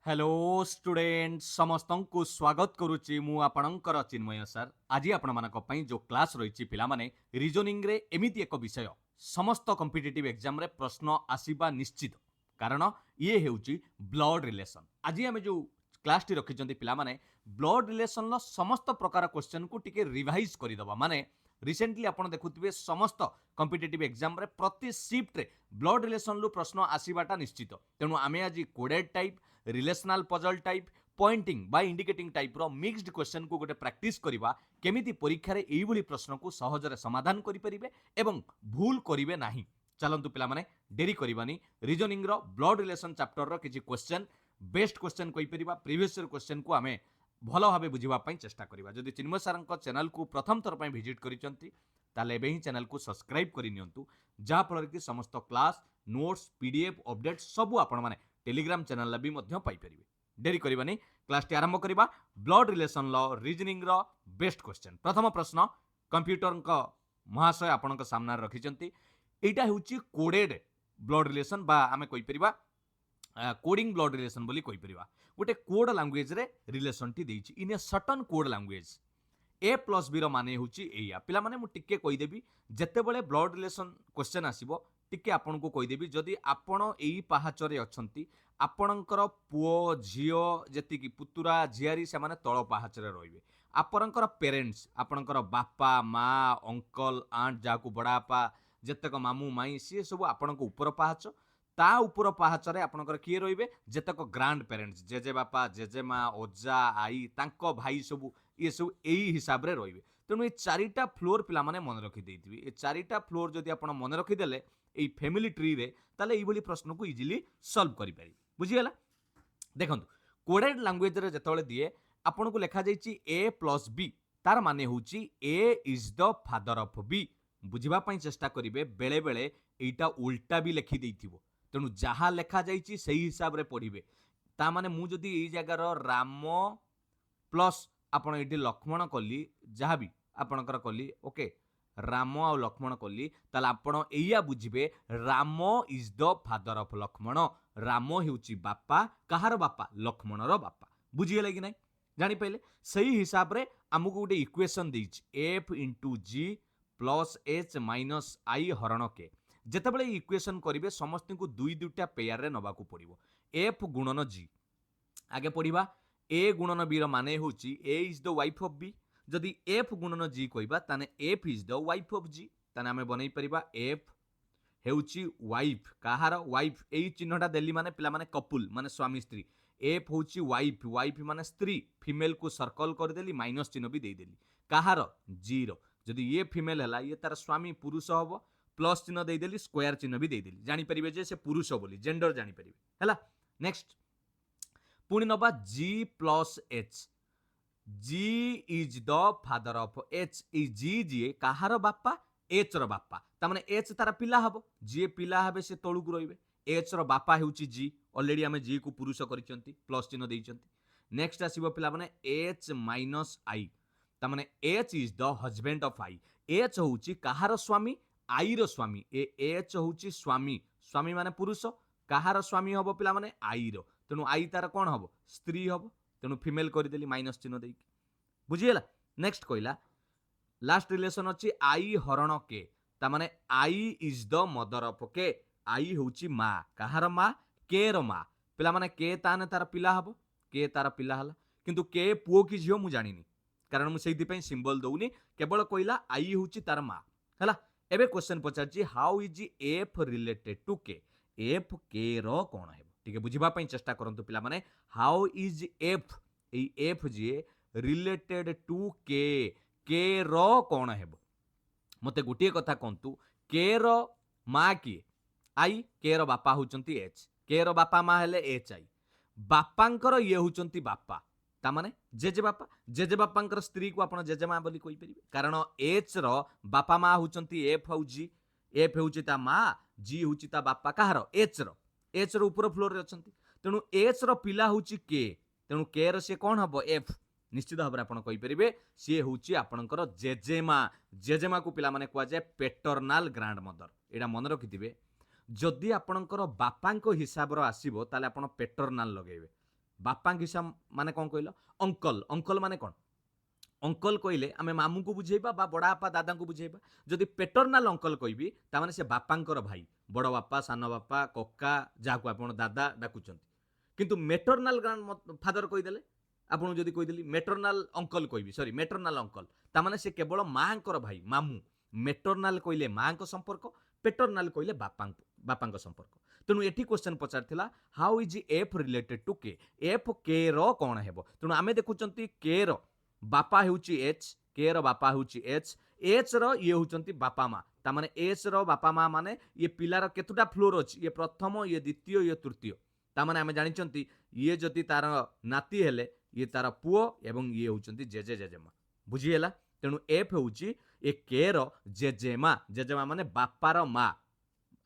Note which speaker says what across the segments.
Speaker 1: Hello student समस्त को स्वागत करुच्ची मु आपणकर चिन्मय सर आज आपण मानक पई जो क्लास रही पिला माने रीजनिंग रे एमिति एक विषय समस्त कॉम्पिटिटिव एग्जाम रे प्रश्न आसीबा निश्चित कारण ये हेउची ब्लड रिलेशन आज आम जो क्लास टी रखिचंती पिला माने ब्लड रिलेशन लो समस्त प्रकार क्वेश्चन को टिके रिवाइज करदबा माने रिसेंटली आपण देखुथिबे समस्त कॉम्पिटिटिव एग्जाम रे प्रति शिफ्ट रे ब्लड रिलेशन लु प्रश्न आसीबाटा निश्चित तेणु आमे आज coded type relational puzzle type pointing बा इंडिकेटिंग टाइप रो मिक्स्ड क्वेश्चन को गोटे प्रैक्टिस करबा केमिति परीक्षा रे एई भली प्रश्न को सहजरे समाधान करि परिबे एवं भूल करिवे नाही। चलंतु पिला माने डेरी करबानी रीजनिंग रो ब्लड रिलेशन चैप्टर रो किछि क्वेश्चन बेस्ट क्वेश्चन कहि परिबा प्रीवियस ईयर क्वेश्चन को आमे भल भाव बुझा चेष्टा करवा जदि चिन्मय सार चैनल को प्रथम थर पर विजिट करिसंती ताले एबे ही चैनल को सब्सक्राइब करि नियंतु जहा फल कि समस्त क्लास नोट्स पीडीएफ अपडेट सब आपण माने टेलीग्राम चैनल भी मध्य पाई परिबे। डेरी करबानी क्लास टी आरंभ करबा ब्लड रिलेशन लो रीजनिंग रो बेस्ट क्वेश्चन प्रथम प्रश्न कंप्यूटर को महाशय आपनक सामने रखिसंती एटा हेउची कोडेड ब्लड रिलेशन बा आमे कहि परिबा कोडिंग ब्लड रिलेशन बोली कहि परिबा गोटे कोड लैंग्वेज रे रिलेशन टी देछि in a certain code language A plus B रो माने होछि एया पिला माने मु टिके कहि देबी जत्ते बेले ब्लड रिलेशन क्वेश्चन आसीबो टिके आपन को कहि देबी जदि आपण एई पाहाचरे अछंती आपणकर पुओ झियो जति कि पुतुरा झियारी से माने तळ पाहाचरे रहिबे आपणकर पेरेंट्स आपणकर बापा माँ अंकल आंट जाकू बड़ापा जत्तक मामू माई सी सब आपणक ऊपर पाहाच ता उपर पाहाचरे आपणकर किए रहिबे जेतक ग्रांड पेरेंट्स जेजे बापा जेजे माँ ओजा आई तांको भाई सब ये सब एई हिसाब रे रहिबे तेणु ये चारिटा फ्लोर पिला माने मन रखि देइथिबे ए चारिटा फ्लोर जदि आपण मन रखि देले एई फैमिली ट्री रे ताले एई बोली प्रश्न को इजीली सॉल्व करि पारि बुझी गेला। देखंतु कोडेड लैंग्वेज रे जेतबेले दिए आपण को लिखा जाइछि ए प्लस बी तार माने होउछि A is the father of B बुझिबा पई चेष्टा करिवे बेले बेले एइटा उल्टा भी लिखि देइथिबो तेणु जहा लेखा जाइछि सेही हिसाब रे पढ़िबे ता माने मु जदि एई जगार राम प्लस आपण एठी लक्ष्मण कली जहा भी आपणकर कली ओके राम आ लक्ष्मण कली ताले आपण एइया बुझिबे Ram is the father of Lakshman Ram हेउची बापा कहार बापा लक्ष्मण रो बापा बुझी गेले कि नै जानि पहिले सही हिसाब रे हमकु गोटे equation देइछि f * g + h - i हरण के जेतेबेले इक्वेशन करिवे समस्त को दुई दुईटा पेयर रे नबाकू पड़िबो f गुणन g आगे पढ़िबा a गुणन b रो माने होची a is the wife of b जदि f गुणन g कहबा ताने f is the wife of g ताने हमें बनै परिबा f हेउची वाइफ कहार वाइफ एई चिन्हटा देली माने पिला माने कपुल माने स्वामी स्त्री एफ होची वाइफ वाइफ माने स्त्री फीमेल को सर्कल कर देली माइनस चिन्ह भी दे देली कहार जीरो जदि ये फीमेल हला ये तार स्वामी पुरुष हबो प्लस चिन्ह दे देली स्क्वायर चिन्ह भी दे देली जानि परिबे जे से पुरुष बोली जेंडर जानि परिबे हला। नेक्स्ट पुणी नबा g + h g is the father of h E g जी कहार बापा h रो बापा ता माने h तार पिला हबो जी पिला हबे से तळु को रहिबे h रो बापा हेउची g ऑलरेडी हमें g को पुरुष करिसंती प्लस चिन्ह देइसंती। नेक्स्ट आसीबो पिला माने h - i ता माने h is the husband of i h होउची कहार स्वामी आई रो स्वामी ए h होउची स्वामी स्वामी माने पुरुष कहार स्वामी हबो पिला माने आई रो तेनु आई तार कोन हबो स्त्री हबो तेनु फीमेल कर देली माइनस चिन्ह देई बुझी गेला। नेक्स्ट कहला लास्ट रिलेशन अछि आई हरण के ता माने I is the mother of के आई होउची माँ कहार माँ के रो माँ पिला माने के ताने तार पिला हबो के तार पिला हला किंतु के पुओ की झियो मु जानिनी कारण मु सेहि पई सिंबल दउनी केवल कहला आई होउची तार माँ हला। एबे क्वेश्चन पचारची how is F related to K F K रो कोन हेबो ठीक है बुझिबा पई चेष्टा करंतु पिला माने how is F A F J related to K रो कोन हेबो मते गोटे कथा कहतु के रो माँ किए आई के रो बापा होचंती एच के रो बापा माँ हेले एच आई बापांकर ये होचंती बापा ता माने जेजे बापांकर स्त्री को आपण जेजे माँ बोली कहि परिबे कारण एच रो बापा माँ होचंती एफ हउ जी एफ होउची ता माँ जी होउची ता बापा कहार एच रो ऊपर फ्लोर रे अछंती तेनु एच रो पिला होउची के तेनु के रो से कोन हबो एफ निश्चित भाव में आपड़ कहींपर सी हूँ आपणकर जेजेमा को पिला माने कह जाए पेटर्नाल ग्रांड मदर यहाँ मन रखिथे जदि आपणकर बापा हिसाब आसो ताले आप पेटर्नाल लगेबे बापा हिसाब माने कौन कहल अंकल अंकल माने कौन अंकल कहले आमे मामू को बुझेबा बा बड़ा बापा दादा को बुझेबा जदि पेटर्नाल अंकल कहबी तामाने से बापांकर भाई बड़ बापा सान बापा कक्का जाको आपण दादा डाकुचंती किंतु मेटर्नाल ग्रांड फादर कहीदेले आपन जदि कहीदेली मेटर्नाल अंकल कहबी सॉरी मेटर्नाल अंकल तामाने से केवल मांकर भाई मामू मेटर्नाल कहले मांक संपर्क पेटर्नाल कहले बापांक संपर्क तेणु एठी क्वेश्चन पचार how is F related to K F K रो कौन हेबो तेणु आमे देखुचंती के रो बापा हेउची एच के रो बापा हेउची एच रो ये होचंती बापा माँ ता माने एच रो बापा माँ माने ये पिलार केतुटा फ्लोर अछि ये प्रथम ये द्वितीय ये तृतीय ता माने आमे जानिचंती ये जति तार नाती हेले ये तार पुओ एवं ये होचंती जेजे जेजेमा बुझी हैला तेणु एफ हेउची ए के रो जेजेमा माने बापार माँ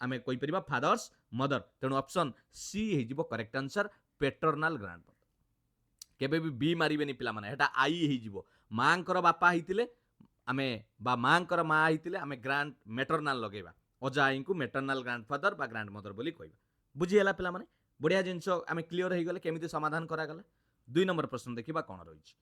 Speaker 1: आमे कहि परिबा फादर्स मदर तेणु ऑप्शन सी हे जिवो करेक्ट आंसर पेटर्नाल ग्रांडफादर केबे भी बी मारिबेनी पिला माने हेटा आई हे जिवो मांकर बापा हितिले आमे बा मांकर माँ हितिले आमे ग्रांड मेटर्नाल लगेबा अजा आई को मेटर्नाल ग्रांडफादर बा ग्रांड मदर बोली कहबा बुझी हैला पिला माने बढ़िया जिंस आमे क्लियर हे गले केमिति समाधान करा गला 2 नंबर प्रश्न देखिबा कोन रहिछि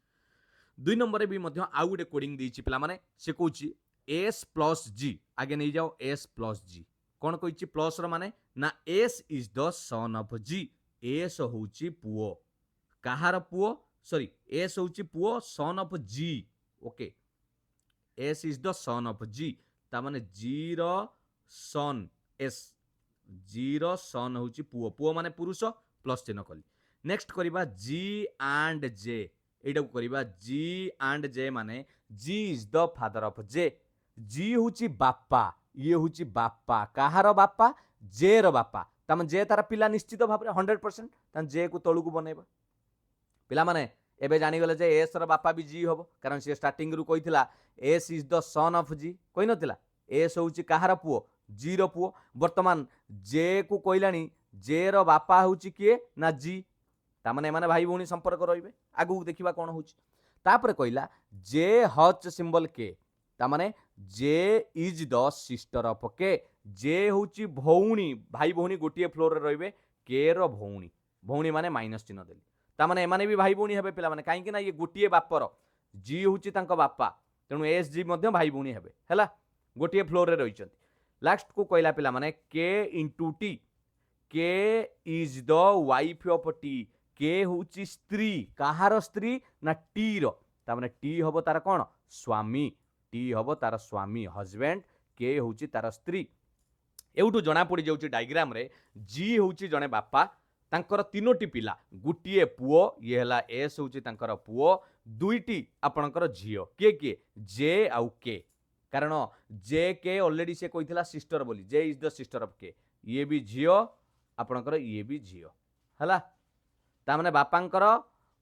Speaker 1: 2 नंबर रे भी मध्य आउ गुटे कोडिंग देछि पिला माने से कहूछि s प्लस g आगे नै जाओ s प्लस g कौन कही प्लस माने ना S is the son of G S होउची पुओ कहार पुओ सॉरी एस होउची पुओ son of G okay S is the son of G ता माने जी रो सन एस जी रो सन होउची पुओ पुओ माने पुरुष प्लस चिन्ह कली नेक्स्ट करिबा जी एंड जे एटा को करिबा जी एंड जे माने G is the father of जे जी होउची बापा ये हूँ बापा कहार बापा जे रो बापा तमें जे तार पिला निश्चित भाव 100% जे को तलू को बनइबा पिला माने एबे जानिगले जे एस रो बापा भी जी हबो कारण से स्टार्टिंग रु कहितला S is the son of G कहि नथिला एस होउची कहार पुओ जी रो पुओ वर्तमान जे को कहिलानी जे रो बापा होउची किए ना जी ता माने माने भाई भौणी संपर्क रहिबे आगु देखिबा कोन होउची तापर कहिला जे हच सिंबल के ता माने जे इज द सिस्टर ऑफ के जे होउची भौणी भाई भौणी गोटिए फ्लोर रे रहिबे के रो भौणी भौणी माने माइनस चिन्ह देली ता माने एमाने भी भाई भौणी हेबे पिला माने काहे कि ना ये गोटिए बापर जी होउची तांको बापा तेणु एस जी मध्य भाई भौणी हेबे हैला गोटिए फ्लोर रे रहिचंती लास्ट को कहला पिला माने के इनटू टी के is the wife of T के होउची स्त्री कहार स्त्री ना टी रो ता माने टी हबो तार कोन स्वामी टी हबो तार स्वामी हजबैंड के होउची तार स्त्री एउटू जना पड़ी जाउची डायग्राम रे जी होउची जने बापा तांकर तीनोटी पिला गुटिए पुओ ये हला एस होउची तांकर पुओ दुईटी आपणकर झियो के के जे आउ के कारण जे के ऑलरेडी से कहितला सिस्टर बोली जे इज द सिस्टर ऑफ के ये भी झियो आपणकर ये भी झियो हला ता माने बापांकर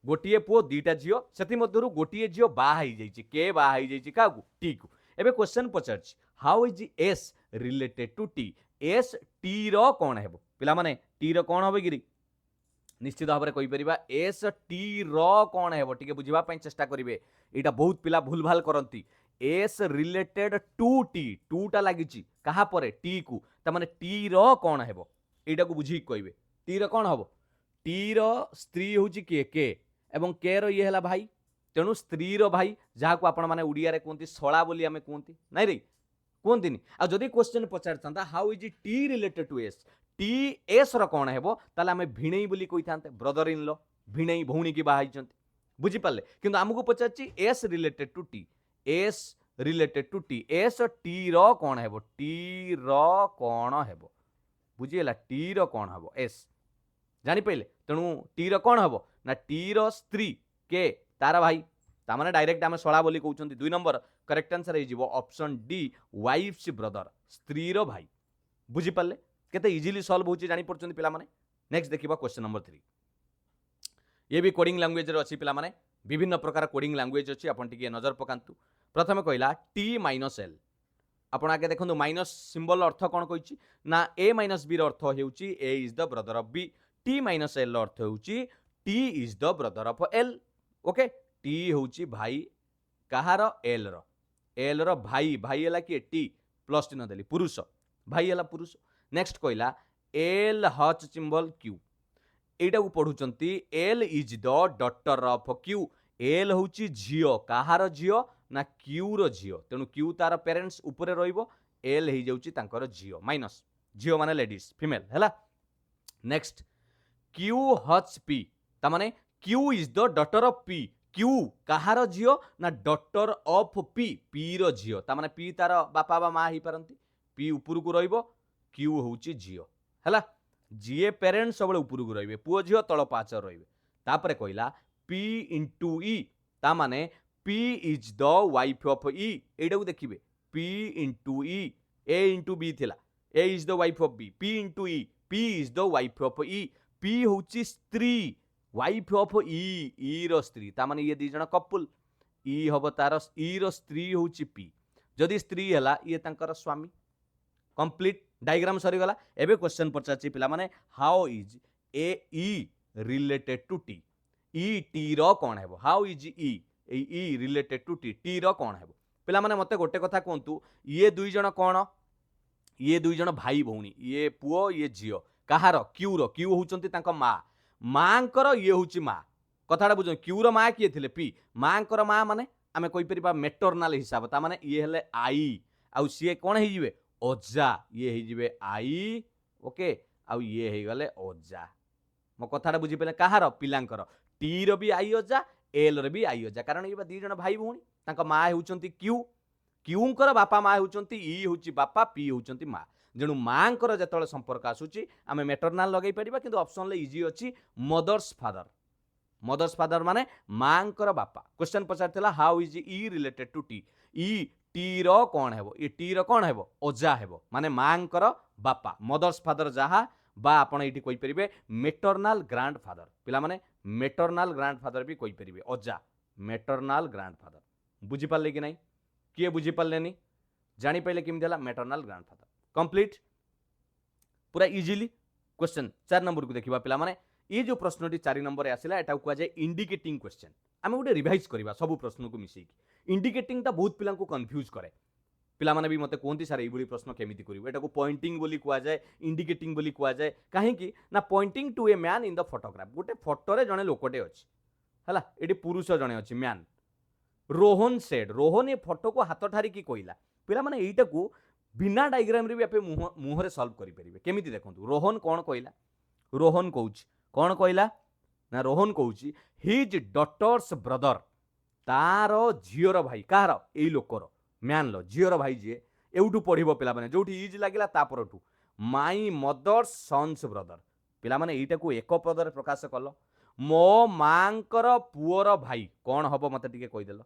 Speaker 1: गोटिए पुओ दीटा झियो सेति मध्यरु गोटिए झियो बा हई जाईची के बा हई जाईची कागु टी को एबे क्वेश्चन पचारछि how is S related to T S T रो कोन हेबो पिला माने टी रो कोन होबे गिरी निश्चित भाव में कहि परिबा एस टी रो कोन हेबो टिके बुझिबा पई चेष्टा करिवे एटा बहुत पिला भूल भाल करंती एस रिलेटेड टू टी टू टा लागिची कहा परे टी को त माने टी रो कोन हेबो एटा को बुझी कहबे टी रो कोन हेबो टी रो स्त्री होची के एवं के रो ये हला भाई तेणु स्त्री रो भाई जहाँ को आपण माने उड़िया रे कहती शला बोली आमे कहती नाई रे कहती आ जदि क्वेश्चन पचार how is T related to S T S रो कौन हेबो ताले आमे भिणेई बोली कहि थांते ब्रदर इन लॉ भिणेई भौणी की बाहा हिचंती बुझी पाले किंतु हमको पचारची S related to T S related to T S T रो कौन हेबो टी रो कौन हेबो बुझीला टी रो कौन हेबो एस जानी पाइले तेणु टी रो कौन हेबो ना टी रो स्त्री के तार भाई ता माने डायरेक्ट आमे शला बोली कहउचंती 2 नंबर करेक्ट आंसर हे जिवो ऑप्शन डी वाइफ्स ब्रदर स्त्री रो भाई बुझी पाले केते इजीली सॉल्व होची जानी पड़चंती पिला माने नेक्स्ट देखिबा क्वेश्चन नंबर 3 ये भी कोडिंग लैंग्वेज रे अछि पिला माने विभिन्न प्रकार कोडिंग लैंग्वेज अछि आपण टिके नजर पकांतु प्रथमे कहला टी माइनस एल आपण आगे देखंतु माइनस सिंबल अर्थ कोन कहिछि ना ए माइनस बी रो अर्थ हेउछि A is the brother of B T minus L रो अर्थ हेउछि T is the brother of L okay T होउची भाई कहार एल रो भाई भाई हला कि टी प्लस चिन्ह देली पुरुष भाई हला पुरुष नेक्स्ट कहला एल हच सिंबल क्यू এইটা পढ़ुचंती L is the daughter of Q L होची झियो कहार झियो ना क्यू रो झियो तेणु क्यू तार पेरेंट्स उपरे रहिबो एल हे जाउची तांकर झियो माइनस झियो माने लेडीज फीमेल हैला नेक्स्ट क्यू हच पी ता माने Q is the daughter of P Q कहार झियो ना डॉटर ऑफ पी पी रो झियो ता माने पी तार बापा बा मां ही परंती पी उपरु को रहिबो क्यू होची झियो हैला जीए पेरेंट्स सब उपरु को रहिबे पुओ झियो तळ पाच रहिबे तापरे कहला पी इंटू ई ता माने P is the wife of E एटा को देखिबे P into E A into B थिला A is the wife of B P into E P is the wife of E P होची स्त्री wife of ई रो स्त्री ता माने ये दी जण कपल ई हबो तार ई रो स्त्री होची पी जदि स्त्री हला ये तांकर स्वामी कंप्लीट डायग्राम सरीगला एबे क्वेश्चन पचाची पिला माने how is A E related to T E T रो कोन हेबो how is E related to T रो कोन हेबो पिला माने मते गोटे कथा कोंतु ये दुई जण कोन ये दुई जण भाई भौणी ये पुओ ये झियो कहार क्यू होचंती तांको मां मांकर ये होची मां कथाटा बुझ क्यू रो मां किए थिले पी मांकर मां माने आमे कोइ परिबा मेटरनल हिसाब ता माने ये हेले आई आउ सीए कोन हे जिवे ओजा ये हे जिवे आई ओके आउ ये हे गले ओजा मो कथाटा बुझी पेले कहार पिलांकर टी रो भी आई ओजा एल रो भी आई ओजा कारण ये दी जण भाई भौणी तांको मां हेउचंती क्यूंकर बापा माँ होउचंती ई होउची बापा पी होउचंती माँ जेणु मांकर जेतळे संपर्क आसुची आमे मेटरनाल लगै परिबा किंतु ऑप्शन ले इजी अछि मदर्स फादर माने मांकर बापा क्वेश्चन पचारथिला how is E related to T E T रो कोन हेबो ई टी रो कोन हेबो ओजा हेबो माने मांकर बापा मदर्स फादर जहा बा आपण एठी कोइ परिबे मेटरनाल ग्रांडफादर पिला माने मेटरनाल ग्रांडफादर भी कोइ परिबे ओजा मेटरनाल ग्रांडफादर बुझी पाले कि नाही किए बुझी पारे जानी पाइले केमती है मेटरनाल ग्रांडफादर कंप्लीट पूरा इजिली क्वेश्चन 4 नंबर को देखा पिला माने ये जो प्रश्नटी 4 नंबर आसला एटा को जाए इंडिकेटिंग क्वेश्चन आम गोटे रिवाइज करवा सब प्रश्न को मिसेकी इंडिकेटिंग ता बहुत पिला कन्फ्यूज करे पिला माने भी मते कहते सारे ये प्रश्न केमिति करिवो एटा को पॉइंटिंग बोली कुआ जाए इंडिकेटिंग बोली कुआ जाए कहीं ना pointing to a man in the photograph गोटे फोटोरे जने लोकटे अछि हला एटी पुरुष जने अछि मैन रोहन सेड रोहन ये फोटो को हाथ ठारी की कहला पिला माने एटा को बिना डायग्राम रे भी आपे मुहरे सॉल्व करि परिबे केमिति देखंतु रोहन कोन कहला रोहन कहउछि कोन कहला ना रोहन कहउछि हिज डॉटर्स ब्रदर तारो झियोर भाई कहार एई लोकर मैन लो झियोर भाई जे एउटू पढिबो पिला माने जोठी इज लागिला ता परठू माई मदर्स सन्स ब्रदर पिला माने एटा को एक पदरे प्रकाश कलो मो मांकर पुओर भाई कौन हबो मते टिके कहि देलो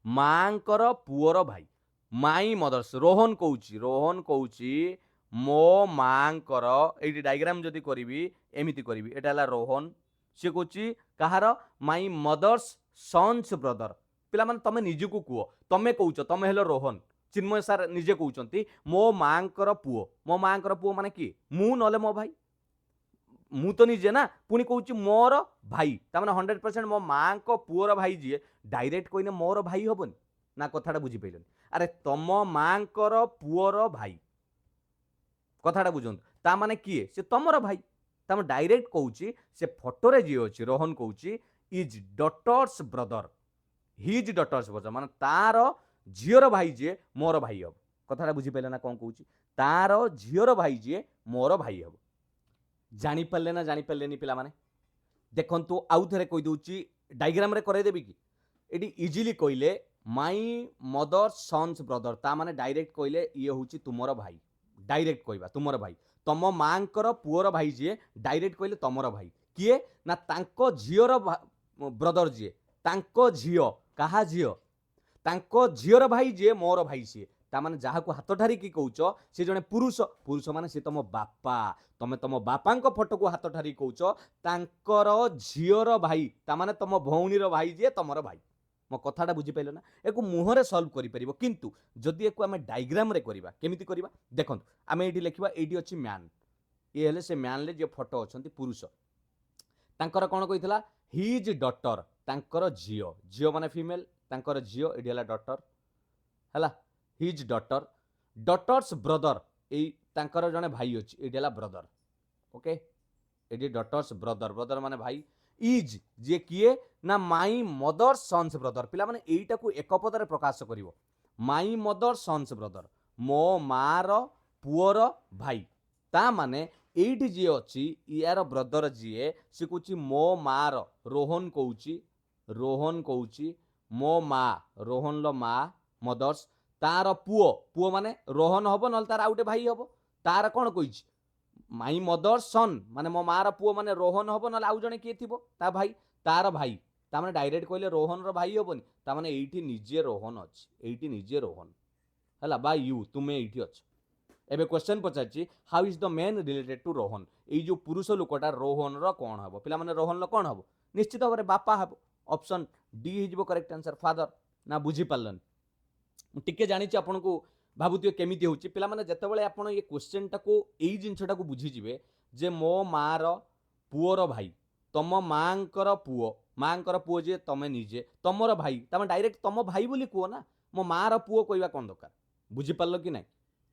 Speaker 1: मांकर पुओर भाई माई मदर्स रोहन कहउची मो मांकर एटी डायग्राम जदी करिवि एमिति करिवि एटा हला रोहन से कहउची कहार माई मदर्स सन्स ब्रदर पिला माने तमे निजु को कुओ तमे कहउछ तमे हेलो रोहन चिन्मय सर निजे कहउचंती मो मांकर पुओ माने की मु नले मो भाई मु तो निजे ना पुणी कहूँ मोर भाई ताने 100% मो माँ को पुओर भाई जी डायरेक्ट कहने मोर भाई हेनी ना कथाटा बुझी पाइल अरे तम माँ पुओर भाई कथाटा बुझु ता माने किए से तमर भाई तम डायरेक्ट कहूँ से फोटोरे जी अच्छी रोहन कहूँ is daughter's brother his daughter's brother माने तार झीर भाई जी मोर भाई हम कथाटा बुझी पाइल ना कौन कहूँ तार झीर भाई जी मोर भाई हम जानी पाले ना जानी पाले पिला माने देखंतु आउ थरे कहि दोची डायग्राम रे करे देबी कि एडी इजीली कइले माई मदर सन्स ब्रदर ता माने डायरेक्ट कइले ये होची तुमरो भाई डायरेक्ट कइबा तुमरो भाई तम मांकर पुओर भाई जे डायरेक्ट कइले तमरो भाई किए ना तांको झियोर ब्रदर जे तांको झियो कहा झियो तांको झियोर भाई जे मोर भाई से ताने जहाँ को हाथ ठारी की कहूच से जने पुरुष माने से तुम बापा तमे तुम बापा फोटो को हाथ ठारी कहूच तांकर झियोर भाई ताने तुम भौणीर भाई जे तुमर भाई मो कथाटा बुझी पाइल ना एक मुहरे सॉल्व करि परिबो किंतु जदि एक आमे डायग्राम रे करिबा केमिति करिबा देखंतु आमे एठी लिखिबा एठी अछि मैन ये हेले से मैन ले जे फोटो अछंती पुरुष तांकर कोन कहितला हिज डॉटर तांकर झियो माने फीमेल तांकर झियो एठी हला डॉटर हला हिज डॉटर डॉटर्स ब्रदर ए तांकर जने भाई अछि एठी हला ब्रदर ओके एटी डटर्स ब्रदर ब्रदर माने भाई इज जे किए ना माई मदर सन्स ब्रदर पिला माने एईटा को एक पदरे प्रकाश करिवो माई मदर सन्स ब्रदर मो मार पुअर भाई ता माने एईठी जे अछि यार ब्रदर जे से कहूची मो मार रोहन कहूची मो मा रोहन लो मा मदर्स तार पुओ पुओ माने रोहन हबो नल तार आउटे भाई हबो तार कोन कहिछि माई मदर सन माने मो मार पुओ माने रोहन हबो नल आउ जणे किए थिबो ता भाई तार भाई ता माने डायरेक्ट कहले रोहन रो भाई हबोनी ता माने एईठी निजे रोहन अछि एईठी निजे रोहन हला बाय यू तुमे एईठी अछ एबे क्वेश्चन पचाछि how is the man related to Rohan एई जो पुरुष लोकटा रोहन रो कोन हबो पिला माने रोहन लो कोन हबो निश्चित भाबरे बापा हबो ऑप्शन डी हिजबो करेक्ट आंसर फादर ना बुझी पालन टिके जानिछि आपनको भाबुतियो केमिति होउछि पिला माने जतेबेले आपण ये क्वेश्चन टाको एई जिंसटा को बुझी जिवे जे मो मार पुओर भाई तम मांकर पुओ जे तमे निजे तमर भाई तमे डायरेक्ट तम भाई बोली कुओ ना मो मार पुओ कहवा कोन दरकार बुझी पारलो कि नाही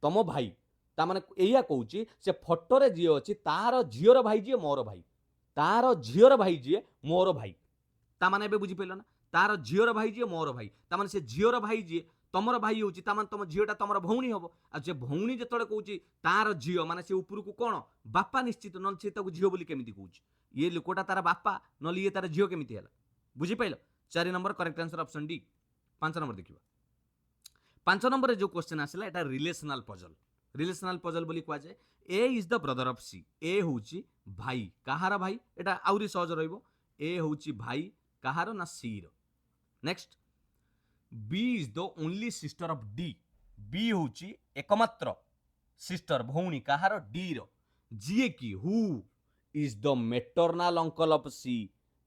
Speaker 1: तम भाई ता माने एया कहूछि से फोटो रे जियो अछि तार झियोर भाई जे मोर भाई तार झियोर भाई जे मोर भाई ता माने एबे बुझी पाइलो ना तार झियोर भाई जे मोर भाई ता माने से झियोर भाई जे तमर भाई होउची ता माने तम झियोटा तमर भौणी हबो आ जे भौणी जेतळे कहूची तार झियो माने से ऊपर को कोन बापा निश्चित नल से ताको झियो बोली केमिति कहूची ये लोकोटा तार बापा नल ये तार झियो केमिति हला बुझी pilo 4 number correct answer option D 5 number देखिबा 5 नंबर रे जो क्वेश्चन आसिला एटा रिलेशनल पजल बोली कुआ जाय ए इज द ब्रदर ऑफ सी ए होउची भाई कहार भाई एटा आउरी सहज रहइबो ए होउची भाई कहार ना सी रो next B is the only sister of D B होउची एकमात्र सिस्टर भौणी कहार डी रो जे की who is the maternal uncle of C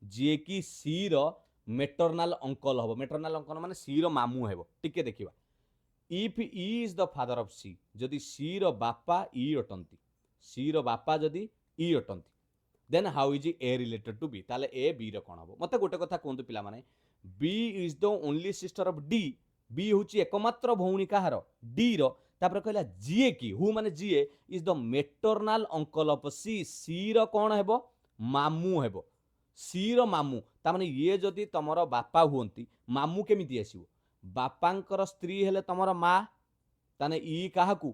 Speaker 1: जे की सी रो मेटरनल अंकल हबो मेटरनल अंकल माने सी रो मामू हेबो टिके देखिबा if E is the father of C जदि सी रो बापा ई अटंती सी रो बापा जदि ई अटंती then how is A related to B ताले ए बी रो कोन हबो मते गोटे कथा कोंतु पिला माने B is the only sister of D B होची एकमात्र भौणी कहार डी रो तापर कहला जीए की हु माने जीए is the maternal uncle of C रो कोन हेबो मामू हेबो सी रो मामू ता माने ये जदि तमरो बापा हुंती मामू केमिति आसीबो बापांकर स्त्री हेले तमरो मा ताने ई काहाकू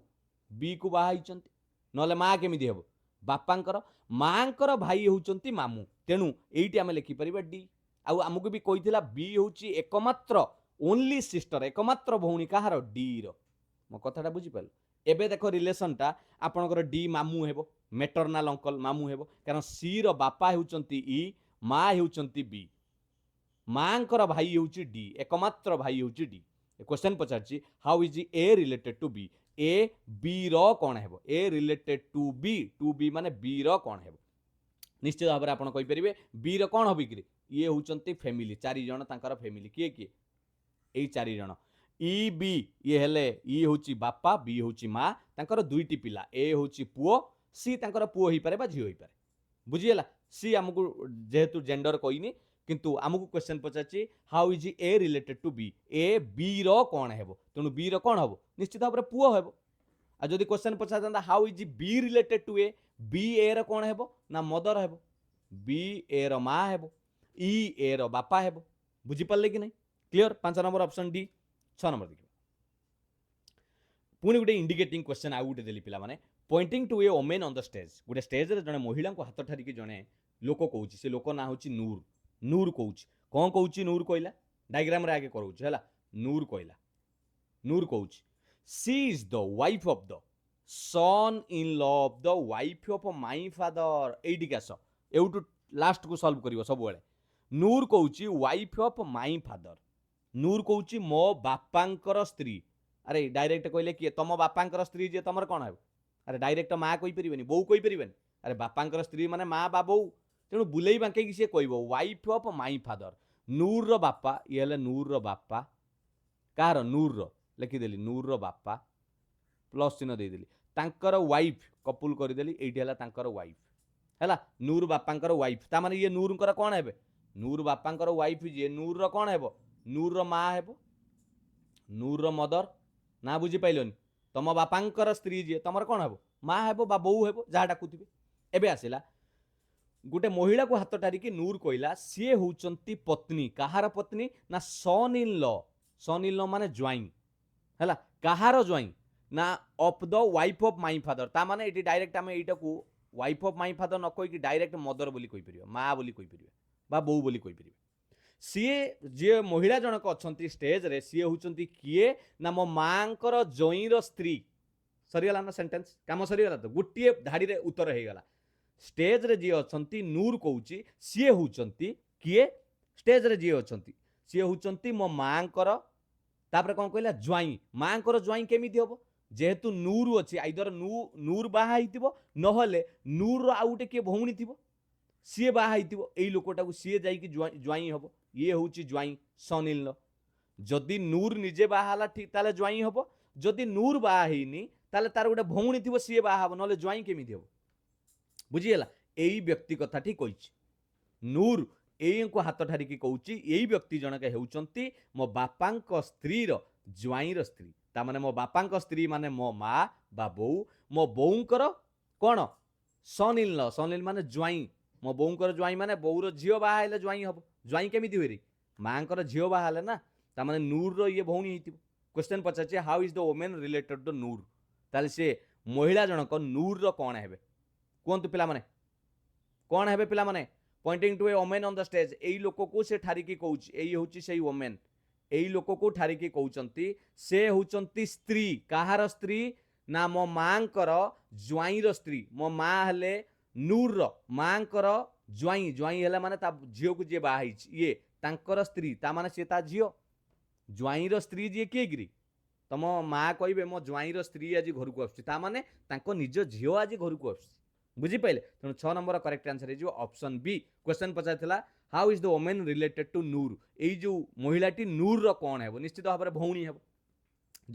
Speaker 1: बी को बाहा हिचंती नले मा केमिति हेबो बापांकर मांकर भाई होउचंती मामू तेनु एइटी आमे लिखि परिबा डी आउ आमको भी कहिथिला बी होउची एकमात्र ओनली सिस्टर एकमात्र भौणी कहार डी रो मो कथाटा बुझी पाल एबे देखो रिलेशन टा आपनकर डी मामू हेबो मेटरनल अंकल मामू हेबो कारण सी रो बापा हेउचंती ई मा हेउचंती बी मांकर भाई होउची डी एकमात्र भाई होउची डी क्वेश्चन पचारची how is A related to B A B रो कोन हेबो ए रिलेटेड टू बी माने बी रो कोन हेबो निश्चित भाव आपण कहि परिबे बी रो कोन होबी कि ये होउचंती फैमिली 4 जण तांकर फैमिली किए किए एई 4 जण ई बी ये हेले ई होउची बापा बी होउची मां तांकर दुईटी पिला ए होउची पुओ सी तांकर पुओ होई पारे बा झियो होई पारे बुझियला सी हमकु जेहेतु जेंडर कहिनी किंतु आमको क्वेश्चन पचारची how is A related to B A B रो कोन हेबो तेनु बी रो कोन हबो निश्चित भाव पुओ हेबो आ जदि क्वेश्चन पचारता how is B related to A B A रो कोन हेबो ना मदर हेबो बी ए रो मां हेबो ई ए रो बापा हेबो बुझी पाले कि नहीं clear 5 number option D 6 number देखिबा पुनी गुटे इंडिकेटिंग क्वेश्चन आ गुटे देली पिला माने pointing to a women on the stage गुटे स्टेज रे जने महिला को हाथ ठारी कि जने लोक कहूची से लोक ना होची नूर कहूची कोन कहूची नूर कहला डायग्राम रे आगे करउची हला नूर कहूची C is the wife of the son in law of the wife of my father एडी कास एउटू लास्ट को सॉल्व करिवो सब बेले नूर कहूची wife of my father Noor कहूची मो बापांकर स्त्री अरे डायरेक्ट कहले कि तम बापांकर स्त्री जे तमर कोन हेबो अरे डायरेक्ट मां कहि परिबेनी बौ कहि परिबेनी अरे बापांकर स्त्री माने मां बा बौ तेणु बुलेई बांके कि से कहबो वाइफ ऑफ माय फादर नूर रो बापा ये हेले नूर रो बापा कार नूर रो लिखि देली नूर रो बापा प्लस चिन्ह दे देली तांकर वाइफ कपुल कर देली एठी हला तांकर वाइफ हला नूर बापांकर वाइफ ता माने ये नूरकर कोन हेबे नूर बापांकर वाइफ जे नूर रो कोन हेबो नूर रो मां हेबो नूर रो मदर ना बुझी पाइलोनी तम बापांकर स्त्री जे तमर कोन हेबो मां हेबो बा बौ हेबो जा डाकुथिबे एबे आसिला गोटे महिला को हाथ टारिकी नूर कहला सी होउचंती पत्नी कहार पत्नी ना सन इन ल माने ज्वाई है कहार ज्वाई ना of the wife of my father ता माने एटी डायरेक्ट आम एटा को वाइफ ऑफ माई फादर न कहीकि डायरेक्ट मदर बोली कहि परियो माँ बोली कहि परियो बा बो बोली कहि परियो सी जे महिला जनक अच्छा स्टेज रे सी होउचंती किए ना मो मांकर जोईर स्त्री सरीगला ना सेंटेंस काम सरीगला तो गोटे धाड़ी रे उत्तर हो गला स्टेज रे जी अच्छी नूर कहूँ सी होउचंती किए स्टेज रे जी अच्छी सी होउचंती मो मांकर तापर कौन कहला ज्वाई मांकर ज्वाई केमिति हम जेहेतु नूर अच्छी आइदर नूर बाहा नहले नूर आउ गोटे किए भौणी थी सी बाहा यही लोकटा को सी जाइकी ज्वाई हम ये हूँ ज्वाई सन इन ल जदि नूर निजे बाहा ठीक ताले ज्वाई हम जदि नूर बाहा ହେଇନି ताले तार गोटे भौणी थी सी बाहा हम नहले ज्वाई केमिति हम बुझीगला यही व्यक्ति कथा ठीक कही नूर यही को हाथ ठारिकी कहूँ यही व्यक्ति जनक होउचंती मो बापांक स्त्रीर ज्वाईर स्त्री तामाने मो बापांक स्त्री माने मो माँ बा बो मो बोउंकर कौन सन इन माने ज्वाई मो बोउंकर ज्वाई माने बोउर झील बाहा ज्वाई हम ज्वाई केमिति हुए माँकर झील बाहा ना तामाने नूर ये भौणी होइतिबो क्वेश्चन पचार how is the women related to Noor ताले से महिला जनक नूर कौन है कहतु पे कौन है पे pointing to a women on the stage यही लोक को से ठारिकी कहूँ यही हूँ से वोमेन यही लोक को ठारिकी कहते से होउचंती स्त्री कहार स्त्री ना मो मांकर ज्वाईर स्त्री मो माँ हेले नूर मांकर ज्वाई ज्वाई है माने झील को जी बाहा ये तांकर स्त्री ता माने से ता झील ज्वाईर स्त्री जी किए गिरी तम माँ कहे मो ज्वाईर स्त्री आज घर को आसुची माने तांको निज झील आज घर को आसुची बुझीपारे तेणु 6 नंबर करेक्ट आंसर हो ऑप्शन बी क्वेश्चन पचार how is the women related to Noor यही जो महिलाटी नूर कौन है निश्चित भाव में भौणी है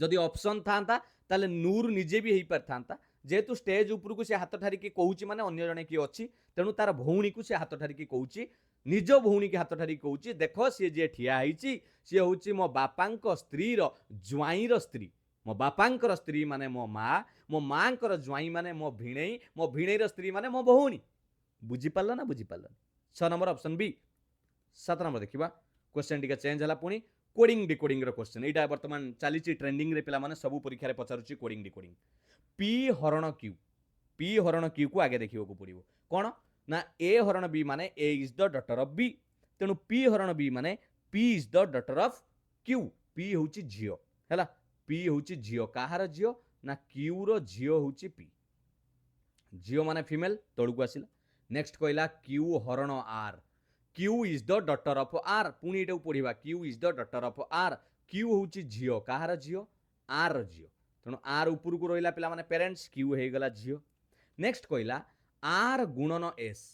Speaker 1: जदि ऑप्शन था ताले नूर निजे भी हो पारि था जेहेतु स्टेज उपरको से हाथ ठारिकी कहूँ माने अन्य जने किए अच्छी तेणु तार भौणी को से हाथ ठारिकी कहूँ निज भौणी की हाथ ठारिकी कहूँ देख सी जी ठिया सी हूँ मो बापांक स्त्रीर ज्वाईर स्त्री मो बापांकर स्त्री माने मो माँ ज्वाई माने मो भिणेर स्त्री माने मो भौणी बुझीपार ना बुझीपार 6 नंबर ऑप्शन बी 7 नंबर देखा क्वेश्चन टी चेंज है पुणी कोडिंग डिकोडिंग क्वेश्चन यहाँ बर्तमान चली ट्रेंडिंग रे पिला माने सबू परीक्षा रे पचारुची कोडिंग डिकोडिंग पी हरण क्यू को आगे देखा पड़ो कौन ना ए हरण बी माने A is the daughter of B तेणु पी हरण बी माने P is the daughter of Q P हूँ झील है पी हूँ झील कहार झील ना क्यू रो झील हूँ पी झील माने फीमेल तौक आसला नेक्स्ट कहला क्यू हरण R Q is the daughter of R पुणी ये पढ़ा Q is the daughter of R Q हूँ झील कहार झील आर झील तेणु आर उपर को रहा पिला माने पेरेंट्स क्यू हो गला झील नेक्स्ट कहला आर गुणन एस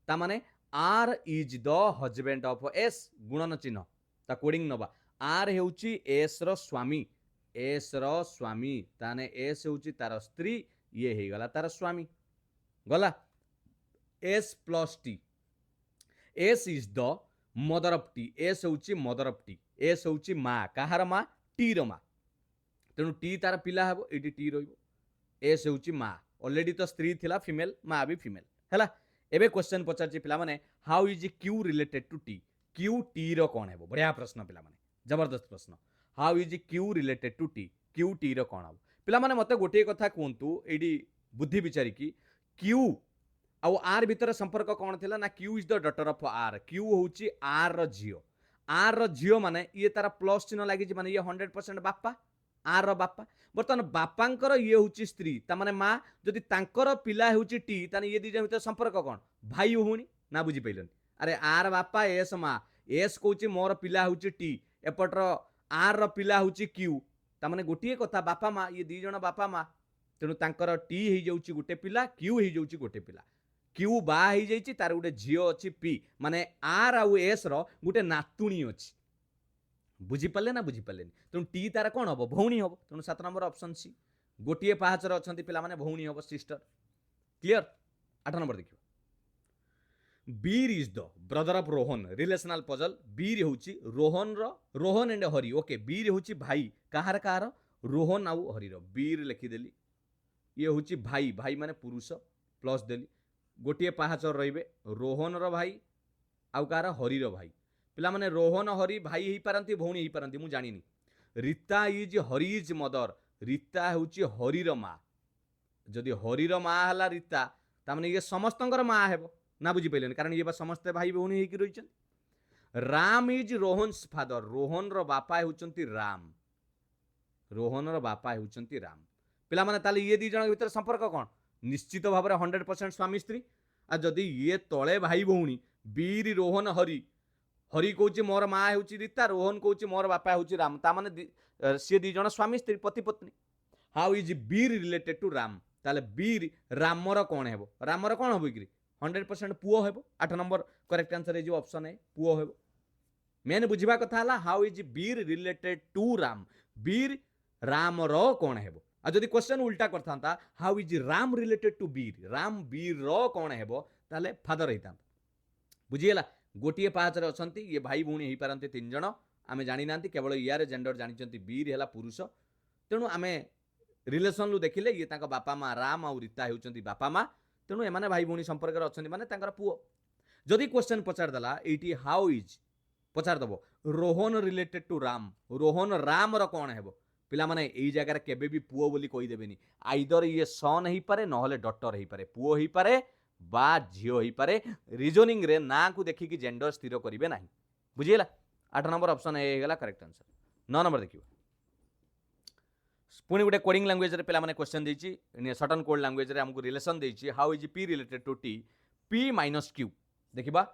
Speaker 1: ता माने R is the husband of S गुणन चिन्ह ता कोडिंग नबा आर हेउची एस रो स्वामी ताने एस हेउची तार स्त्री ये हो गला तार स्वामी गला S plus T S is the mother of T S होउची मदर ऑफ टी एस होउची माँ कहार माँ टी रो माँ तेणु टी तार पिला हेबो एटी टी रहिबो एस होउची माँ ऑलरेडी तो स्त्री थिला फीमेल माँ भी फीमेल हैला एबे क्वेश्चन पचारची पिला माने how is Q related to T Q T रो कोन हेबो बढ़िया प्रश्न पिला माने जबरदस्त प्रश्न how is Q related to T Q T रो कोन हेबो पिला माने मते गोटे कथा कहंतु एडी बुद्धि विचारी की क्यू आउ आर भीतर संपर्क कौन थिला ना Q is the daughter of R Q होउची आर रो झियो माने ये तारा प्लस चिन्ह लागी माने ये 100% बापा आर रो बापा बर्तमान बापांकर ये होउची स्त्री ता माने माँ जदि तांकर पिला होउची टी ताने ये दिजन भीतर संपर्क कौन भाई होउनी ना बुझी पैलन अरे आर बापा एस माँ एस कहूची मोर पिला होउची टी एपटर आर रो पिला होउची क्यू ता माने गोटिए कथा बापा माँ ये दी जण बापा माँ तेणु तांकर टी हो जाउची गोटे पिला क्यू हो जाउची गोटे पिला क्यू बा हो जाइए तार गोटे झील अच्छी पी माने आर आउ एस रो गोटे नातुणी अच्छी बुझीपारे ना बुझीपारे तेणु टी तार कौन हम भौणी हम तेणु 7 नंबर ऑप्शन सी गोटे पाहाचर अच्छा पे भौणी हम सिस्टर क्लीयर 8 नंबर देखिए Bir is the brother of Rohan relational puzzle Bir होउची रोहन एंड हरि ओके बीर होउची भाई कहार कहार रोहन आउ हरि रो बीर लिखिदेली ये होउची भाई भाई माने पुरुष प्लस देली गोटे पाहाचर रे रोहन भाई आउ कार हरी भाई पिला माने रोहन हरी भाई हो पारती भौणी हो पारती मु जानी Rita is Hari is mother Rita हूँ हरीर माँ जदि हरीर माँ है रीता ताने ये समस्त माँ हे ना बुझीपारे कारण ये समस्ते भाई भौणी होकर रही राम इज रोहन्स फादर रोहन बापा होउचंती राम रोहन बापा होउचंती राम पिला माने ताले ये दी जन भीतर संपर्क कौन निश्चित भाव में 100% स्वामी स्त्री आ जदि ये तले भाई भौणी बीर रोहन हरी हरी कौच मोर माँ हूँ रीता रोहन कौच मोर बापा हूँ राम ताने सी दी जन स्वामी स्त्री पति पत्नी how is Bir related to Ram ताले बीर रामर कौन है रामर कौन हम कि 100% पुओ हे 8 नंबर करेक्ट आंसर है ऑप्शन है पुओ हे मेन बुझा कथा है how is Bir related to Ram Bir रामर कौन है आ जदि क्वेश्चन उल्टा करता how is Ram related to Bir Ram Bir कौन है ताले फादर होता बुझीगला गोटे पाचर अच्छा ये भाई भौणी हो पारती 3 जन आम जानी ना केवल यार जेंडर जानी बीर है पुरुष तेणु आम रिलेसन रु देखिले ये बापा माँ राम आउ रीता होती बापा माँ तेणु एमाने भाई भौणी संपर्क अच्छा माने पुओ जदि क्वेश्चन पचारदेला ये हाउ इज पचारदेव रोहन रिलेटेड टू राम रोहन राम कौन है पिला माने यही जगह केबे भी पुओ बोली कहीदेनी आइदर ये सन हो पारे ना डटर हो पारे पुओ हो पारे बा झीओ हो पारे रिजनिंग रे ना को देखिकी जेंडर स्थिर करेंगे ना बुझीगला 8 नंबर ऑप्शन ए होगा करेक्ट आंसर 9 नंबर देखिए पुणी गोटे कोडिंग लैंग्वेज रे पिला माने क्वेश्चन देछि सर्टन कोड लैंग्वेज रे हमको रिलेशन देछि how is P related to T P minus Q देखिबा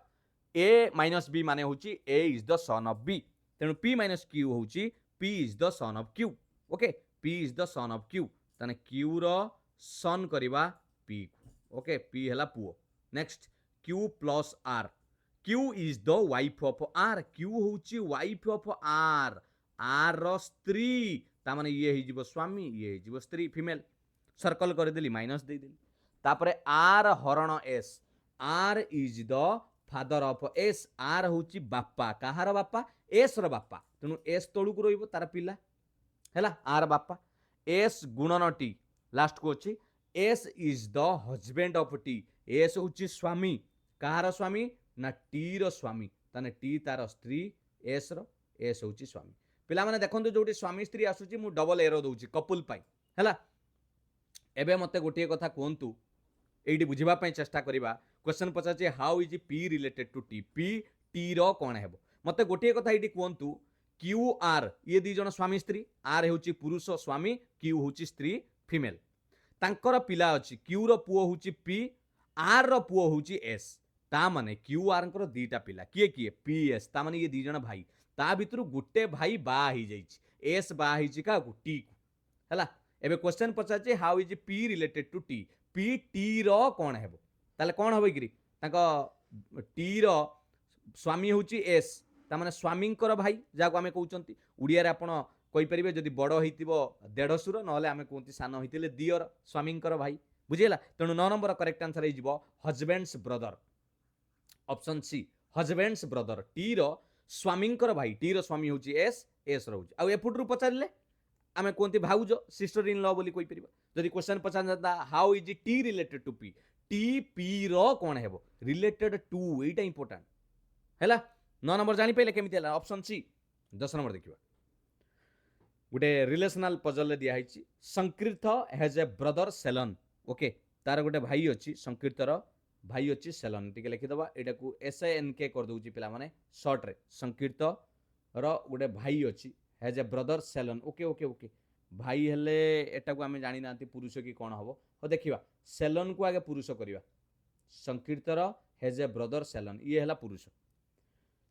Speaker 1: ए माइनस बी माने होछि A is the son of B तेणु पी माइनस क्यू होछि P is the son of Q okay P is the son of Q ताने Q रो son करबा P okay P हला पुओ next Q plus R Q is the wife of R Q होछि wife of R R रो स्त्री ता माने ये हो स्वामी ये हो स्त्री फीमेल सर्कल करदेली माइनस देदेली तापरे आर हरण S R is the father of S R होची बापा कहार बापा एस रो बापा तेणु एस तलू को रहिबो तार पिला हैला आर बापा एस गुणन टी लास्ट को अछि S is the husband of T S होची स्वामी कहार स्वामी ना टी रो स्वामी ताने टी तार स्त्री एस रो एस होची स्वामी पिला माने देखंतु जोटी स्वामी स्त्री आसुची मु डबल एरो दउची कपुल पाई हैला एबे मते गोटे कथा कोंतु एडी बुझिबा पई चेष्टा करिबा क्वेश्चन पचाचे how is P related to T P T रो कोन हेबो मते गोटे कथा एडी कोंतु क्यू आर ये दी जण स्वामी स्त्री आर हेउची पुरुष स्वामी क्यू होची स्त्री फीमेल तांकर पिला अछि क्यू रो पुओ होची पी आर रो पुओ होची एस ता माने क्यू आर कर दीटा पिला किए किए पी एस ता माने ये दी जण भाई ता भितरु गुटे भाई बा ही जाइछि एस बा हिछि का टी को हैला एबे क्वेश्चन पचाचे how is P related to T P T रो कोन हेबो ताले कोन होबे कि ताको टी रो स्वामी होची एस ता माने स्वामींकर भाई जाको आमे कहउचंती उड़िया रे आपण कहि परिबे जदि बड़ होइतिबो देढसुर नहले आमे कहउती सान होइतिले दियर स्वामींकर भाई बुझिला तेणु 9 नंबर करेक्ट आंसर हे जिवो husband's brother option C husband's brother T रो स्वामींकर भाई टी रो स्वामी होची एस एस रहउची आ एपुटरू पचारिले आमे कहउती भाउज सिस्टर इन लॉ बोली कहि परिबा जदि क्वेश्चन पचारदा how is T related to P T P रो कोन हेबो रिलेटेड टू एटा इंपोर्टेंट हैला 9 नंबर जानी पहिले केमिति हला ऑप्शन सी 10 नंबर देखिबा गुटे रिलेशनल पजल दिया है संकीर्थ has a brother Selan okay तार गोटे भाई अच्छी संकीर्तर भाई अच्छी सेलन टी लिखिदबा एटा को SANK कर दउची पिला माने शॉर्ट रे संकीर्त रो गोटे भाई अच्छी has a brother Selan okay okay okay भाई हेले एटा को आमे जानि नांती पुरुष की कोन हबो हो देखिबा सेलन को आगे पुरुष करिबा संकीर्तर हैज ए ब्रदर सेलन ये हला पुरुष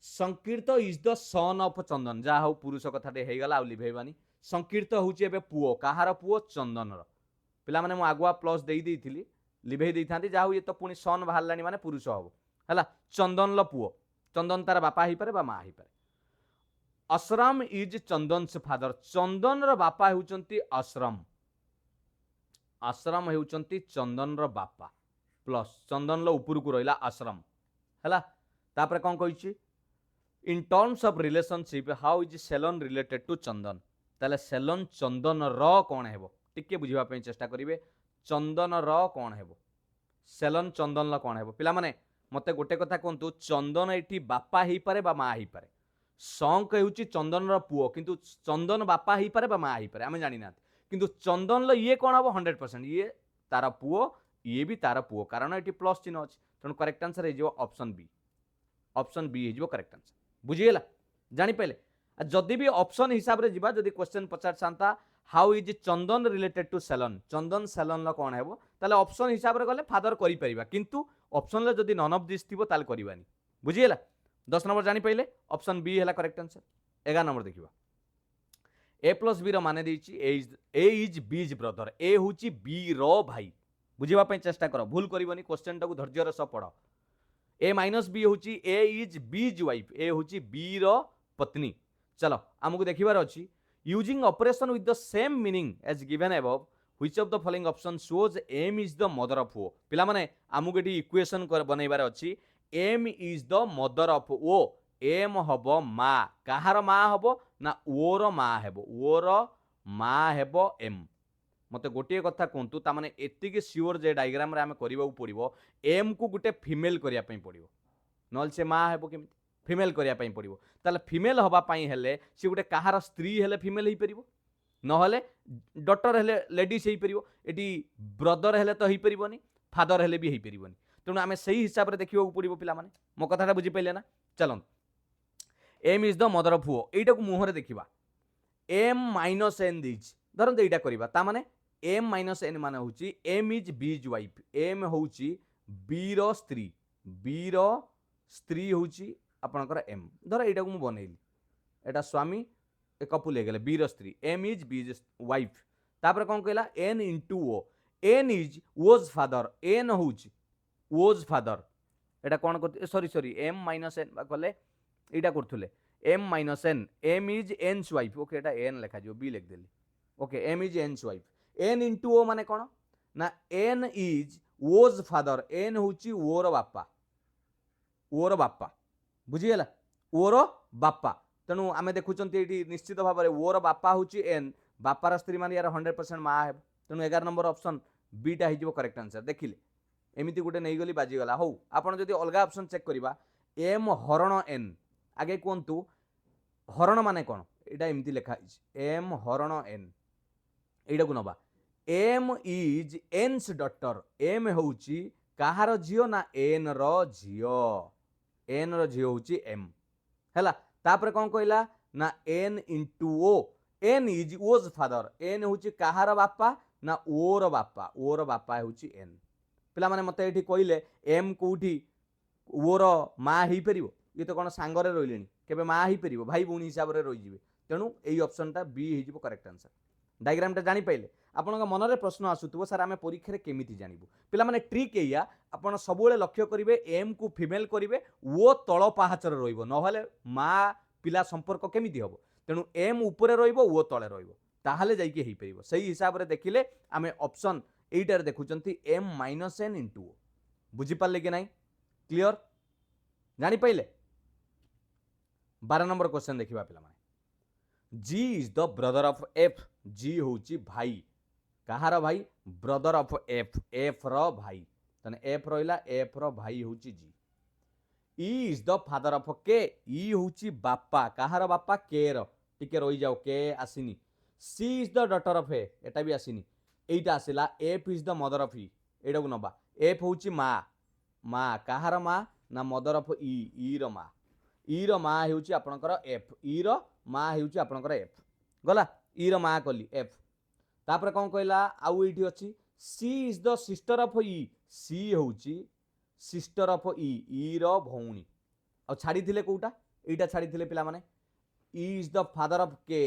Speaker 1: संकीर्त इज द सन ऑफ चंदन जा हो पुरुष कथाटे हे गला आ लिभेबानी संकीर्त होची एबे पुओ कहार पुओ चंदन रो पिला माने मु आगुआ प्लस देई देइथिली लिभे देई थांती जा हो ये तो पुनी सन बाहरलानी माने पुरुष हबो हला चंदन ल पुओ चंदन तार बापा ही पारे बा मा ही पारे असरम इज चंदनस फादर चंदन रो बापा हेउचंती असरम असरम हेउचंती चंदन रो बापा प्लस चंदन लो ऊपर को रहिला असरम हला तापर कोन कहिछि in terms of relationship how is Selan related to Chandan ताले सेलन चंदन रो कोन हेबो टिके बुझिबा पे चेष्टा करिवे चंदन रो कोन हेबो सेलन चंदन कौन है पिला माने मते गोटे कथा कहतु चंदन ये बापा हो पारे बा माँ हो पारे शंख होउची चंदन पुओ किंतु चंदन बापा हो पारे बा माँ हो पारे आम जानी ना किंतु चंदन ये कौन हम 100% ये तार पुओ ये भी तार पुओ कारण ये प्लस चिन्ह अच्छे तेणु करेक्ट आंसर हो ऑप्शन बी हो करेक्ट आंसर बुझीगला जापारे जदि भी ऑप्शन हिसाब से जीवा जदि क्वेश्चन पचार था how is Chandan related to Selan Chandan Selan कौन है ताले ऑप्शन हिसाब से गले फादर करि परिबा किंतु ऑप्शन ले जदि नन ऑफ दिस थिबो ताले करबानी बुझीगला 10 नंबर जानी पाइले ऑप्शन बी है करेक्ट आंसर 11 नंबर देखिबा ए प्लस बी रो माने देछि ए इज बीज ब्रदर ए होछि बी रो भाई बुझीबा पई चेष्टा करो भूल करबनी क्वेश्चन टाकू धैर्यर सह पढ़ ए माइनस बी होछि ए इज बीज वाइफ ए होछि बी रो पत्नी चलो आमको देखिबार अछि using operation with the same meaning as given above which of the following option shows M is the mother of O पिला माने आमको एटी इक्वेशन बनैबार अछि M is the mother of O M हबो मा कहार मा हबो ना ओर मा हेबो ओर मा हेबो एम मते गोटे कथा कहतु ता माने एतिक श्योर जे डायग्राम रे आमे करबा पड़िबो एम को गोटे फीमेल करिया पई पड़िबो नल से मा हेबो केमिति फीमेल करिया पई पड़िबो ताले फीमेल हबा पई हेले से गोटे कहार स्त्री हेले फीमेल ही परिबो नहले डॉटर हेले लेडीज ही परिबो एटी ब्रदर हेले तो ही परिबोनी फादर हेले भी ही परिबोनी तेणु आमे सही हिसाब रे देखिबो पड़िबो पिला माने मो कथाटा बुझी पाइले ना चलन M is the mother of हुओ एटा को मुहरे देखिबा एम माइनस एन दीज धरन एटा करिबा ता माने एम माइनस एन माने होची एम इज बीज वाइफ एम होची बी रो स्त्री होची आपनकर एम धर एटा को मु बनेइली एटा स्वामी ए कपुल हे गेले बी रो स्त्री एम इज बीज वाइफ तापर कोन कहला N into O N is O's father N होची वोज फादर एटा कोन कर सॉरी एम माइनस एन कहले एटा करथुले M minus N M is N's wife okay एटा एन लिखा जो बी लिख देली okay M is N's wife N into O माने कौन ना N is O's father N होची ओर बापा बुझीगला ओर बापा तेणु आम देखुंत निश्चित भाव में ओर बापा होची एन बापार स्त्री मान यार 100% माँ हे तेणु 11 नंबर ऑप्शन बीटा हो करेक्ट आंसर देखिले एमती गोटे नहीं गली बाजीगला हौ आपड़ जदि अलग ऑप्शन चेक करवा एम हरण एन आगे कहतु हरण माने कौन यहाँ एमती लिखा एम हरण एन एटा को नबा एम इज एन्स डॉटर एम होची कहार झियो ना एन रो झियो होची एम हैला तापर कौन कहला ना N into O N is O's father N होची कहार बापा ना ओर बापा होची एन पिला माने मते एठी कहले एम कोठी ओर माँ ही परिबो ये तो कौन सांगरे रहिलेनी केबे माँ ही परिबो भाई भौणी हिसाब रे रहि जिवे तेणु एई ऑप्शनटा बी हिजिबो करेक्ट आंसर डायग्रामटा जानी पाइले आपन मनरे प्रश्न आसुथबो सर आमे परीक्षा रे केमिति जानिबो पिला माने ट्रिक एया आपन सबुले लक्ष्य करिवे एम को फीमेल करिवे ओ तळ पाहाचर रहिबो नहले माँ पिला संपर्क केमिति हबो तेणु एम ऊपर रहिबो ओ तळे रहिबो ताहाले जाई के हेई परिबो सही हिसाब रे देखिले आमे ऑप्शन एटार देखुचंती M minus N into O बुझी पाले कि नाही क्लियर जानी पाइले 12 नंबर क्वेश्चन देखिबा पिला माने G is the brother of F G होची भाई कहार भाई ब्रदर ऑफ एफ रो भाई तने एफ रहिला एफ रो भाई होची G E is the father of K E होची बापा कहार बापा के रो टिके रहि जाओ के आसीनी C is the daughter of A एटा भी आसीनी एटा आसिला F is the mother of E एटा को नबा एफ होची माँ कहार माँ ना मदर ऑफ ई रो माँ ई रो माँ होची आपनकर एफ ई रो माँ होची आपनकर एफ गला ई रो माँ कली एफ तापर कौन कहला आउ एठी अछि सी इज द सिस्टर ऑफ ई सी होची सिस्टर ऑफ ई रो भौणी आ छाड़ी थिले कोउटा एटा छाड़ी थिले पिला माने ई is the father of K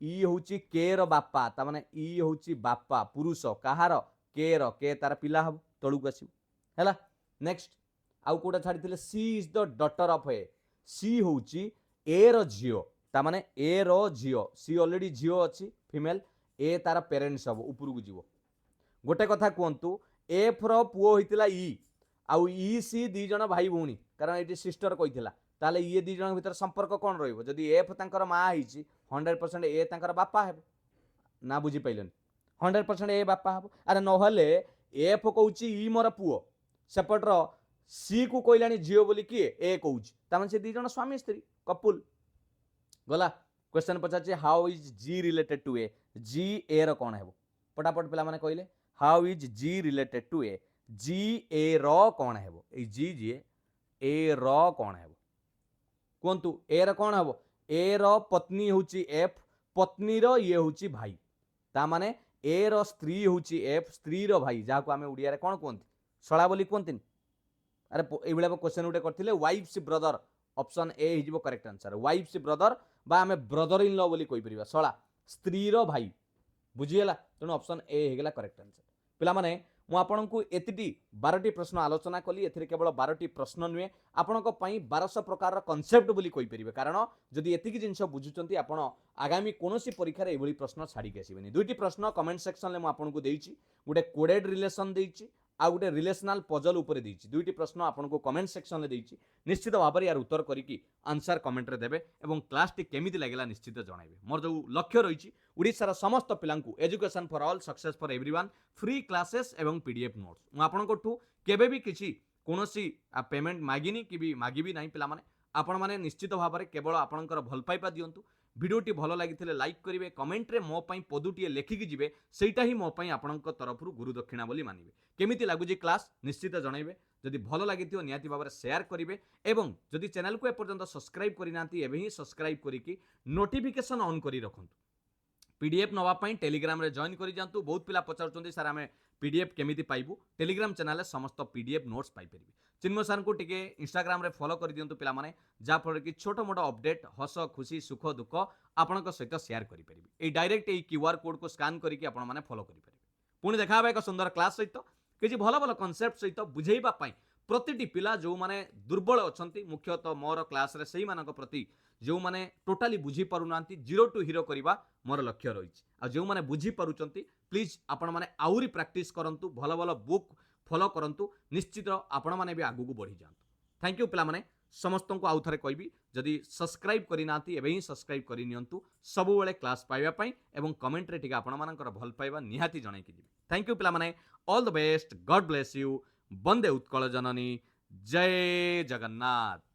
Speaker 1: E होची के रो बापा ता माने ई होची बापा पुरुष कहार के तार पिला हब तळुक आसीब हैला नेक्स्ट आउ कोटा छाड़ी थिले सी इज द डॉटर ऑफ ए सी होची ए रो झियो ता माने ए रो झियो सी ऑलरेडी झियो अछि फीमेल ए तार पेरेंट्स हब ऊपर को जीवो गोटे कथा कहतु एफ रो पुओ होइतिला ई आउ ई सी दी जण भाई भौणी कारण एटी सिस्टर कहितिला ताले ये दी जण भीतर संपर्क कोन रहइबो जदी एफ तांकर मां हिची 100% ए तांकर बापा हेबो ना बुझी पाइलन 100% ए बापा हेबो अरे नहले एफ कहउची ई मोर पुओ सेपटर सी को कहलानी झील बोली किए ए कहूँ ताମାନେ से दी जन स्वामी स्त्री कपुल गला क्वेश्चन पचार how is G related to A G A रो कौन है फटाफट पिला माने कहले how is G related to A G A रो कौन है ए जी जी ए रो कौन है कहतु ए रो कौन है ए रो पत्नी होची एफ पत्नी रो ये होची भाई ता माने ए रो स्त्री होची एफ स्त्री रो भाई जहाँ को आम ओडिया कौन कहते शला बोली कहती अरे ये क्वेश्चन गोटे करते वाइफ्स ब्रदर ऑप्शन ए हो करेक्ट आंसर वाइफ्स ब्रदर बा आम ब्रदर इन लॉ बोली कहि परिबा शला स्त्री रो भाई बुझीगला तेणु ऑप्शन ए होगा करेक्ट आंसर पिला माने मु आपनकु एतिटी 12टी प्रश्न आलोचना कली एथिरे केवल 12टी प्रश्न नुहे आपनक पई 1200 प्रकार कॉन्सेप्ट बोली कहि परिबे कारण जदि एतिकी जिंस बुझुचंती आपण आगामी कोनोसी परीक्षा रे एभली प्रश्न छाडी के आसीबेनी दुईटी प्रश्न कमेंट सेक्शन ले मु आपनकु देइची गुटे कोडेड रिलेशन देइची आ गोटे रिलेशनल पजल उपरे देइची दुईटी प्रश्न आपनको कमेंट सेक्शन में देइची निश्चित भाव में यार उत्तर करिकी आंसर कमेंट रे देबे एवं क्लास टी केमिति लागला निश्चित जणाइबे मोर जो लक्ष्य रहिची ओडिसा समस्त पिलांकु education for all success for everyone free classes एवं पीडीएफ नोट्स मु आपनको ठू केबे भी किछि कोनोसी पेमेंट मागिनी कि भी मागिबी नाही पिला माने आपण माने निश्चित भाव में केवल आपणकर भल पाइबा दियंतु भिडियोटी भल लगी लाइक करेंगे कमेंट रे मो पई पदुटीए लेखिकी जिवे सेटा ही मो पई आपणक तरफ गुरु दक्षिणा बोली मानिबे केमिति लागुजी क्लास निश्चित जणाइबे जदि भल लागिथियो नियाति भाव में शेयर करेंगे एवं जदि चैनल को एपर्यंत सब्सक्राइब करिनांती एबे ही सब्सक्राइब करिकी नोटिफिकेशन ऑन करी रखंतु पीडीएफ नवा पई टेलीग्राम रे जॉइन करि जांतु बहुत पिला पचारुचंदी सर आमे पीडीएफ केमिति पाइबु टेलीग्राम चैनल समस्त पीडीएफ नोट्स पाई परिबे चिन्मय सर को टिके इंस्टाग्राम रे फॉलो कर दियंतु पिला माने जा फल कि छोट मोट अपडेट हस खुशी सुख दुख आपनक सहित शेयर करि परिबे ए डायरेक्ट ए क्यूआर कोड को स्कैन करिकि आपण माने फॉलो करि परिबे पुणी देखा एक सुंदर क्लास सहित किछि भल भल कांसेप्ट सहित बुझेइबा पई प्रतिटी पिला जो माने दुर्बल अछंती मुख्यतः मोर क्लास रे सेही मानक प्रति जो माने टोटाली बुझी पारुनांती जीरो टू हीरो करिबा मोर लक्ष्य रहिछि आ जो माने बुझी पारुचंती प्लीज आपण माने आउरी प्रैक्टिस करंतु भल भल बुक फॉलो करंतु निश्चित आपण माने भी आगु को बढ़ी जांतु थैंक यू पिला माने समस्त को आउ थरे कहबी जदि सब्सक्राइब करिनांती एबे ही सब्सक्राइब करि नियंतु सब बेले क्लास पाइबा पई एवं कमेंट रे टिका आपण मानकर भल पाइबा निहाती जणाई कि दिबे थैंक यू पिला माने all the best God bless you वंदे उत्कल जननी जय जगन्नाथ।